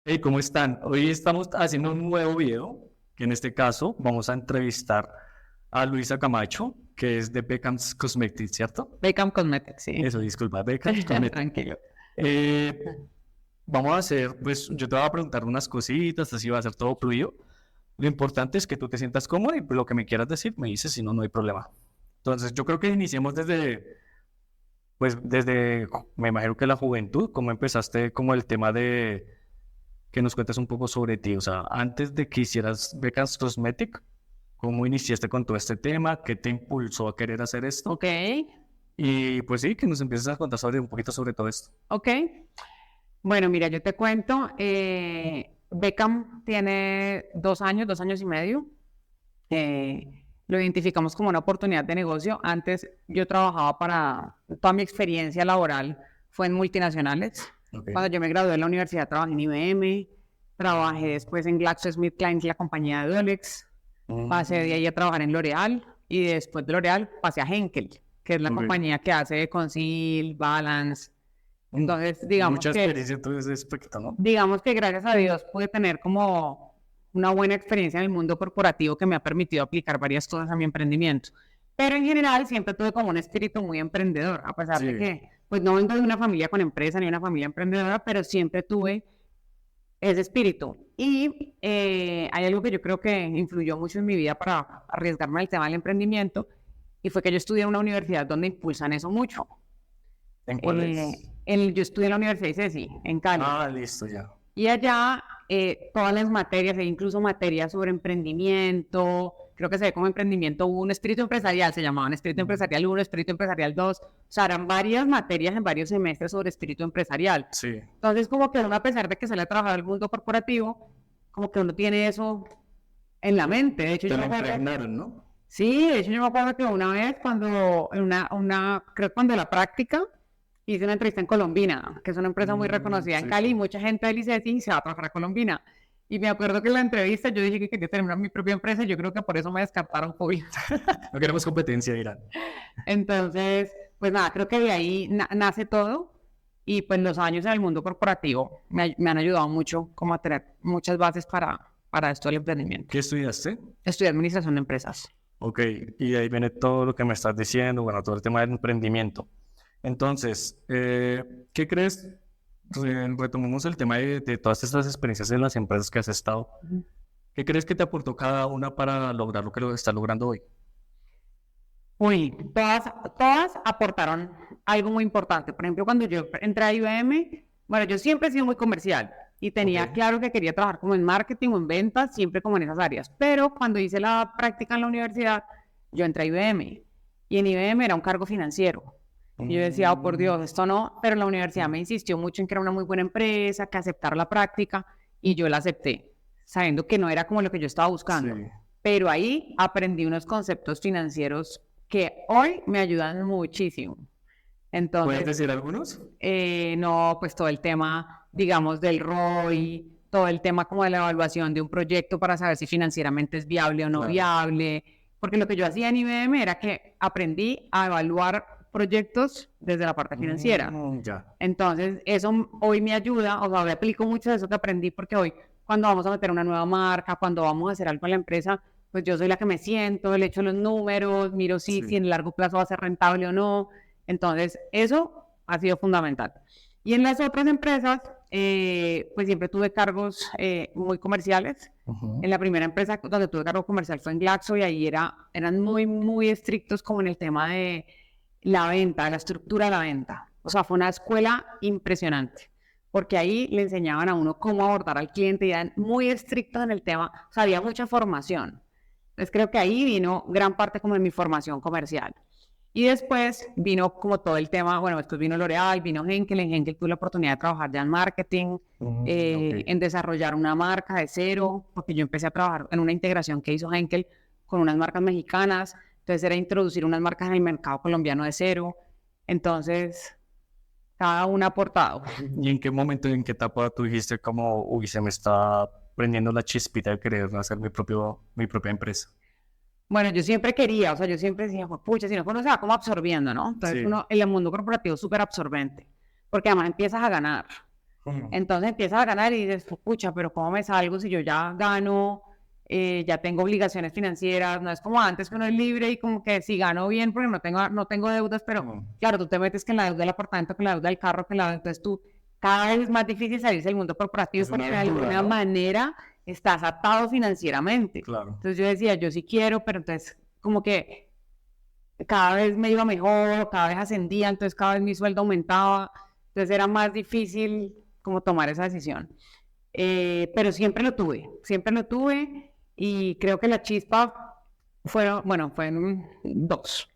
Hey, ¿cómo están? Hoy estamos haciendo un nuevo video, que en este caso vamos a entrevistar a Luisa Camacho, que es de Beckham's Cosmetics, ¿cierto? Beckham Cosmetics, sí. Eso, disculpa, Beckham's Cosmetics. Tranquilo. Eh, Vamos a hacer, pues yo te voy a preguntar unas cositas, así va a ser todo fluido. Lo importante es que tú te sientas cómodo y pues, lo que me quieras decir me dices, si no, no hay problema. Entonces, yo creo que iniciemos desde, me imagino que la juventud, cómo empezaste como el tema de que nos cuentes un poco sobre ti, o sea, antes de que hicieras Becas Cosmetic, ¿cómo iniciaste con todo este tema? ¿Qué te impulsó a querer hacer esto? Ok, Y pues sí, que nos empieces a contar un poquito sobre todo esto. ok. Bueno, mira, yo te cuento. Beckham tiene 2 años, 2 años y medio. Lo identificamos como una oportunidad de negocio. Antes yo trabajaba toda mi experiencia laboral fue en multinacionales. Ok. Cuando yo me gradué de la universidad trabajé en IBM, trabajé después en GlaxoSmithKline, la compañía de Dolex. Pasé de ahí a trabajar en L'Oreal y después de L'Oreal pasé a Henkel, que es la Ok. compañía que hace Conceal, Balance. Entonces, digamos Mucha que, experiencia en todo ese aspecto, ¿no? digamos que gracias a Dios pude tener como una buena experiencia en el mundo corporativo que me ha permitido aplicar varias cosas a mi emprendimiento. Pero en general siempre tuve como un espíritu muy emprendedor, a pesar de Sí, que pues no vengo de una familia con empresa ni una familia emprendedora, pero siempre tuve ese espíritu. Y hay algo que yo creo que influyó mucho en mi vida para arriesgarme al tema del emprendimiento, y fue que yo estudié en una universidad donde impulsan eso mucho. ¿en cuál es? Yo estudié en la Universidad ICESI, en Cali. Ah, listo, ya. Y allá todas las materias, e incluso materias sobre emprendimiento, creo que se ve como emprendimiento 1, espíritu empresarial, se llamaban espíritu empresarial 1, espíritu empresarial 2, o sea, eran varias materias en varios semestres sobre espíritu empresarial. Sí, Entonces, como que uno, a pesar de que sale a trabajar al mundo corporativo, como que uno tiene eso en la mente. De hecho, te yo lo me acuerdo, impregnaron, ¿no? sí, de hecho, yo me acuerdo que una vez cuando, creo que cuando la práctica, hice una entrevista en Colombina, que es una empresa muy reconocida en Sí, Cali, y sí. mucha gente del ICESI se va a trabajar a Colombina. Y me acuerdo que en la entrevista yo dije que quería tener mi propia empresa, y yo creo que por eso me descartaron full. No queremos competencia, Irán. Entonces, pues nada, creo que de ahí nace todo, y pues los años en el mundo corporativo me han ayudado mucho como a tener muchas bases para esto del emprendimiento. ¿Qué estudiaste? Estudié administración de empresas. Ok, y de ahí viene todo lo que me estás diciendo, bueno, todo el tema del emprendimiento. Entonces, ¿qué crees? Retomemos el tema de todas estas experiencias en las empresas que has estado. ¿Qué crees que te aportó cada una para lograr lo que lo estás logrando hoy? Uy, todas aportaron algo muy importante. Por ejemplo, cuando yo entré a IBM, bueno, yo siempre he sido muy comercial y Ok. tenía claro que quería trabajar como en marketing o en ventas, siempre como en esas áreas. Pero cuando hice la práctica en la universidad, yo entré a IBM y en IBM era un cargo financiero. Y yo decía, oh, por Dios, esto no, pero la universidad me insistió mucho en que era una muy buena empresa, que aceptar la práctica, y yo la acepté, sabiendo que no era como lo que yo estaba buscando. Sí. Pero ahí aprendí unos conceptos financieros que hoy me ayudan muchísimo. ¿Puedes Entonces, decir algunos? no, pues todo el tema, digamos, del ROI, todo el tema como de la evaluación de un proyecto para saber si financieramente es viable o no Claro. viable, porque lo que yo hacía en IBM era que aprendí a evaluar proyectos desde la parte financiera. Ya. Entonces, eso hoy me ayuda, o sea, hoy aplico mucho de eso que aprendí, porque hoy, cuando vamos a meter una nueva marca, cuando vamos a hacer algo en la empresa, pues yo soy la que me siento, le echo los números, miro si Sí. en el largo plazo va a ser rentable o no. Entonces, eso ha sido fundamental. Y en las otras empresas, pues siempre tuve cargos muy comerciales. Ujú. En la primera empresa donde tuve cargo comercial fue en Glaxo, y ahí eran muy, muy estrictos como en el tema de la venta, la estructura de la venta. O sea, fue una escuela impresionante, porque ahí le enseñaban a uno cómo abordar al cliente y eran muy estrictos en el tema, o sea, había mucha formación. Entonces creo que ahí vino gran parte como de mi formación comercial. Y después vino como todo el tema, bueno, después vino L'Oreal, vino Henkel. En Henkel tuve la oportunidad de trabajar ya en marketing, Ok. en desarrollar una marca de cero, porque yo empecé a trabajar en una integración que hizo Henkel con unas marcas mexicanas. Entonces era introducir unas marcas en el mercado colombiano de cero. Entonces, cada una ha aportado. ¿Y en qué momento, en qué etapa tú dijiste como, uy, se me está prendiendo la chispita de querer hacer mi propia empresa? Bueno, yo siempre quería, o sea, yo siempre decía, "Jue pucha, si no, uno se va como absorbiendo, ¿no?" Entonces Sí. uno, el mundo corporativo es súper absorbente, porque además empiezas a ganar. Entonces empiezas a ganar y dices, pucha, pero ¿cómo me salgo si yo ya gano, ya tengo obligaciones financieras? No es como antes que uno es libre y como que si gano bien porque no tengo deudas, pero claro, tú te metes que en la deuda del apartamento, que en la deuda del carro, que en la deuda, entonces tú cada vez es más difícil salirse del mundo corporativo Es porque una de aventura, alguna ¿no? manera estás atado financieramente. Claro. Entonces yo decía, yo sí quiero, pero entonces como que cada vez me iba mejor, cada vez ascendía, entonces cada vez mi sueldo aumentaba, entonces era más difícil como tomar esa decisión. Pero siempre lo tuve y creo que la chispa fueron dos.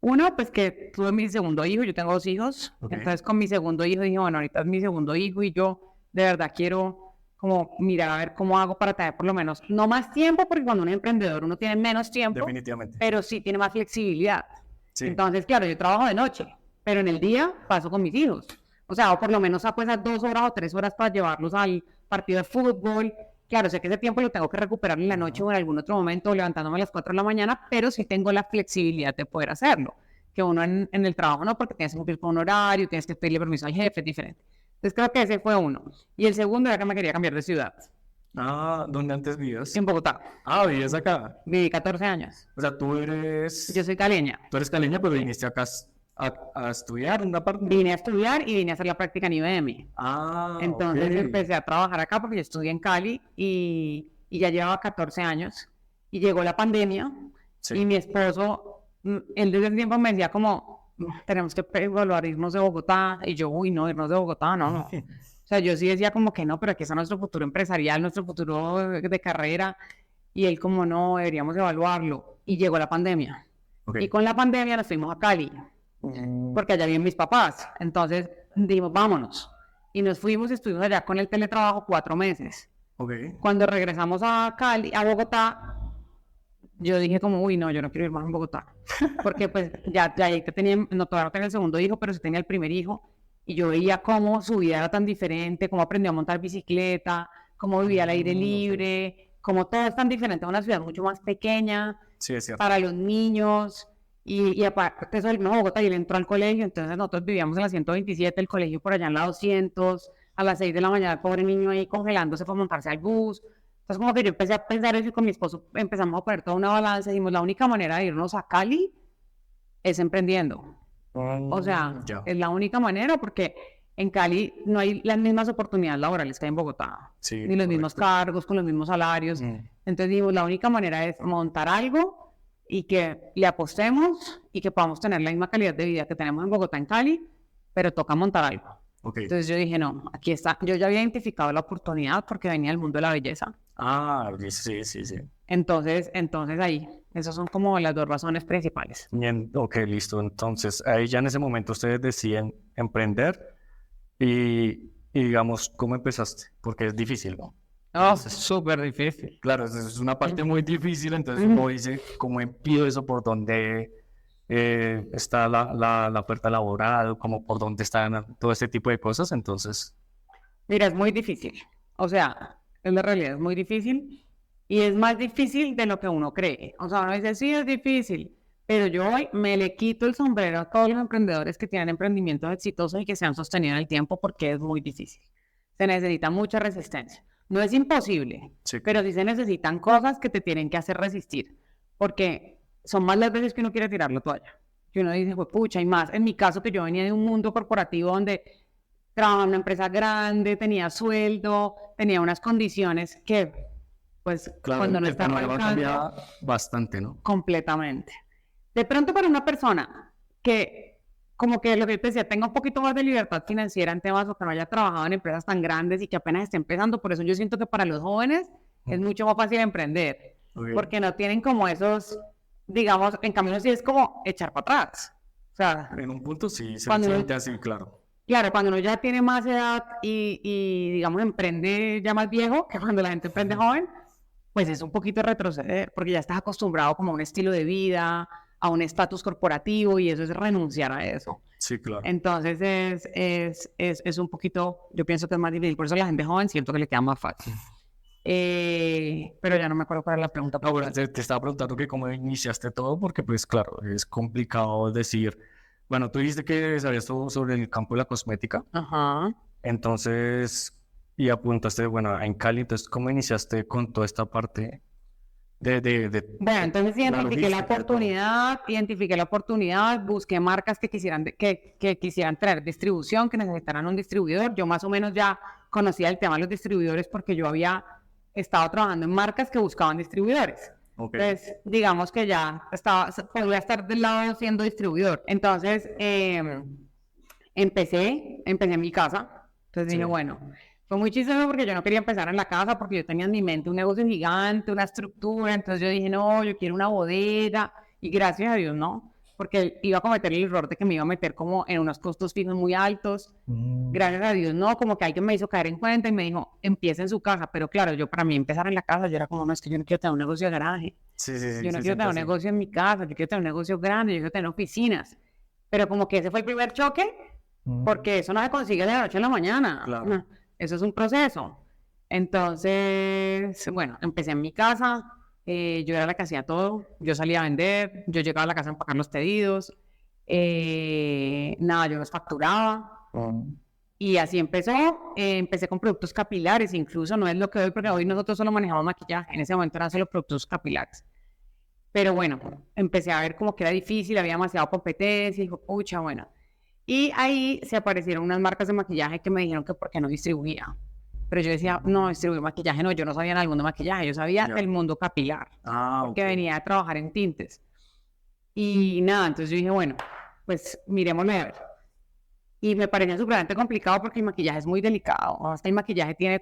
Uno, pues que tuve mi segundo hijo, yo tengo 2 hijos, entonces con mi segundo hijo dije, bueno, ahorita es mi segundo hijo y yo de verdad quiero como mirar a ver cómo hago para tener por lo menos, no más tiempo, porque cuando uno es emprendedor uno tiene menos tiempo, Definitivamente. pero sí tiene más flexibilidad. Sí. Entonces, claro, yo trabajo de noche, pero en el día paso con mis hijos. O sea, o por lo menos saco esas 2 horas o 3 horas para llevarlos al partido de fútbol. Claro, sé que ese tiempo lo tengo que recuperar en la noche o en algún otro momento, levantándome a las 4 de la mañana, pero sí tengo la flexibilidad de poder hacerlo. Que uno en el trabajo no, porque tienes que cumplir con un horario, tienes que pedirle permiso al jefe, es diferente. Entonces creo que ese fue uno. Y el segundo era que me quería cambiar de ciudad. Ah, ¿dónde antes vivías? En Bogotá. Ah, vivías acá. Viví 14 años. O sea, Yo soy caleña. tú eres caleña, pero viniste acá a estudiar en una parte. Vine a estudiar y vine a hacer la práctica en IBM. Ah, Entonces ok. empecé a trabajar acá porque yo estudié en Cali y ya llevaba 14 años. Y llegó la pandemia Sí. y mi esposo, él desde ese tiempo me decía como, tenemos que evaluar irnos de Bogotá. Y yo, uy, no, irnos de Bogotá, no. O sea, yo sí decía como que no, pero aquí está nuestro futuro empresarial, nuestro futuro de carrera. Y él como, no, deberíamos evaluarlo. Y llegó la pandemia. Ok. Y con la pandemia nos fuimos a Cali, porque allá viven mis papás. Entonces dijimos, vámonos. Y nos fuimos y estuvimos allá con el teletrabajo 4 meses. Ok. Cuando regresamos a Cali, a Bogotá, yo dije como, uy, no, yo no quiero ir más a Bogotá. Porque pues ya tenía, no, todavía no tenía el segundo hijo, pero sí tenía el primer hijo. Y yo veía cómo su vida era tan diferente, cómo aprendió a montar bicicleta, cómo vivía al aire libre, cómo todo es tan diferente a una ciudad mucho más pequeña Sí, es cierto. para los niños. Y aparte eso del mismo Bogotá, y él entró al colegio, entonces nosotros vivíamos en la 127, el colegio por allá en la 200, a las 6 de la mañana el pobre niño ahí congelándose para montarse al bus. Entonces como que yo empecé a pensar eso y con mi esposo empezamos a poner toda una balanza y dijimos, la única manera de irnos a Cali es emprendiendo. O sea, Ya. es la única manera porque en Cali no hay las mismas oportunidades laborales que hay en Bogotá, Sí, ni los mismos correcto. cargos, con los mismos salarios. Entonces dijimos, la única manera es montar algo y que le apostemos y que podamos tener la misma calidad de vida que tenemos en Bogotá, en Cali, pero toca montar algo. Ok. Entonces yo dije, no, aquí está. Yo ya había identificado la oportunidad porque venía del mundo de la belleza. Ah, sí, sí, sí. Entonces ahí, esas son como las 2 razones principales. Bien, ok, listo. Entonces, ahí ya en ese momento ustedes deciden emprender y digamos, ¿cómo empezaste? Porque es difícil, ¿no? Oh, es súper difícil. Claro, es una parte muy difícil, entonces uno dice, ¿cómo empiezo? ¿Por dónde está la oferta laboral? ¿Cómo por dónde están todo este tipo de cosas? Entonces, Mira, es muy difícil. O sea, es la realidad, es muy difícil. Y es más difícil de lo que uno cree. O sea, uno dice, sí, es difícil. Pero yo hoy me le quito el sombrero a todos los emprendedores que tienen emprendimientos exitosos y que se han sostenido en el tiempo porque es muy difícil. Se necesita mucha resistencia. No es imposible, sí, pero sí se necesitan cosas que te tienen que hacer resistir. Porque son más las veces que uno quiere tirar la toalla. Que uno dice, pues pucha, y más. En mi caso, que yo venía de un mundo corporativo donde trabajaba en una empresa grande, tenía sueldo, tenía unas condiciones que, pues, claro, cuando no el está panorama arrancando, cambia bastante, ¿no? completamente. De pronto para una persona que, como que lo que te decía, tenga un poquito más de libertad financiera en temas o que no haya trabajado en empresas tan grandes y que apenas esté empezando, por eso yo siento que para los jóvenes es mucho más fácil emprender, Ok. porque no tienen como esos, digamos, en cambio sí es como echar para atrás. O sea, En un punto sí, se Cuando uno- siente así, claro. claro, cuando uno ya tiene más edad y digamos, emprende ya más viejo, que cuando la gente emprende joven, pues es un poquito retroceder, porque ya estás acostumbrado como a un estilo de vida, a un estatus corporativo, y eso es renunciar a eso. Sí, claro. Entonces es un poquito, yo pienso que es más difícil, por eso la gente joven siento que le queda más fácil. Pero ya no me acuerdo cuál era la pregunta. No, bueno, te estaba preguntando que cómo iniciaste todo, porque pues claro, es complicado decir, bueno, tú dijiste que sabías todo sobre el campo de la cosmética, Ajá. Entonces, y apuntaste, bueno, en Cali, entonces, ¿cómo iniciaste con toda esta parte Bueno, entonces la logística identifiqué la oportunidad, busqué marcas que quisieran traer distribución, que necesitaran un distribuidor. Yo más o menos ya conocía el tema de los distribuidores porque yo había estado trabajando en marcas que buscaban distribuidores. Ok. Entonces, digamos que ya podría estar del lado siendo distribuidor. Entonces, empecé en mi casa. Entonces Sí. dije, bueno, fue muy chistoso porque yo no quería empezar en la casa porque yo tenía en mi mente un negocio gigante, una estructura. Entonces yo dije, no, yo quiero una bodega. Y gracias a Dios, no. Porque iba a cometer el error de que me iba a meter como en unos costos fijos muy altos. Gracias a Dios, no, como que alguien me hizo caer en cuenta y me dijo, empieza en su casa. Pero claro, yo para mí empezar en la casa, yo era como, no, es que yo no quiero tener un negocio de garaje. Sí, sí, sí, Yo no sí, quiero tener un así. negocio en mi casa, yo quiero tener un negocio grande, yo quiero tener oficinas. Pero como que ese fue el primer choque, porque eso no se consigue de la noche a la mañana. Claro. No, eso es un proceso. Entonces, bueno, empecé en mi casa, yo era la que hacía todo, yo salía a vender, yo llegaba a la casa a empacar los pedidos, nada, yo los facturaba. Y así empecé con productos capilares, incluso no es lo que hoy, porque hoy nosotros solo manejamos maquillaje, en ese momento eran solo productos capilares. Pero bueno, empecé a ver como que era difícil, había demasiada competencia, y dijo, pucha, bueno. Y ahí se aparecieron unas marcas de maquillaje que me dijeron que por qué no distribuía. Pero yo decía, no, distribuir maquillaje no, yo no sabía nada del mundo de maquillaje, yo sabía Ya. del mundo capilar, porque Ok. venía a trabajar en tintes. Y nada, entonces yo dije, bueno, pues miremoslo a ver. Y me parecía supremamente complicado porque el maquillaje es muy delicado. Hasta el maquillaje tienes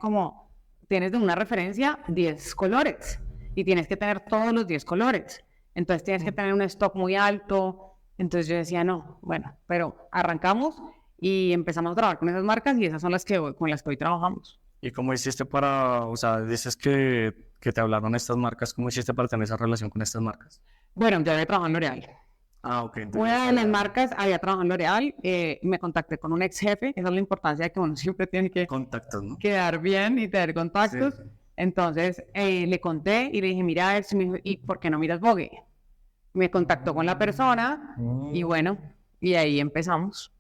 de una referencia 10 colores y tienes que tener todos los 10 colores. Entonces tienes que tener un stock muy alto. Entonces yo decía, no, bueno, pero arrancamos y empezamos a trabajar con esas marcas y esas son con las que hoy trabajamos. ¿Y cómo hiciste para, o sea, dices que te hablaron estas marcas, ¿cómo hiciste para tener esa relación con estas marcas? Bueno, yo había trabajado en L'Oréal. Ah, ok, entonces Una ya de las sabía. marcas había trabajado en L'Oréal, me contacté con un ex jefe, esa es la importancia de que uno siempre tiene que Contactos, ¿no? quedar bien y tener contactos. Sí. Entonces le conté y le dije, mira, esto, me dijo, ¿y por qué no miras Vogue? Me contactó con la persona y bueno, y ahí empezamos.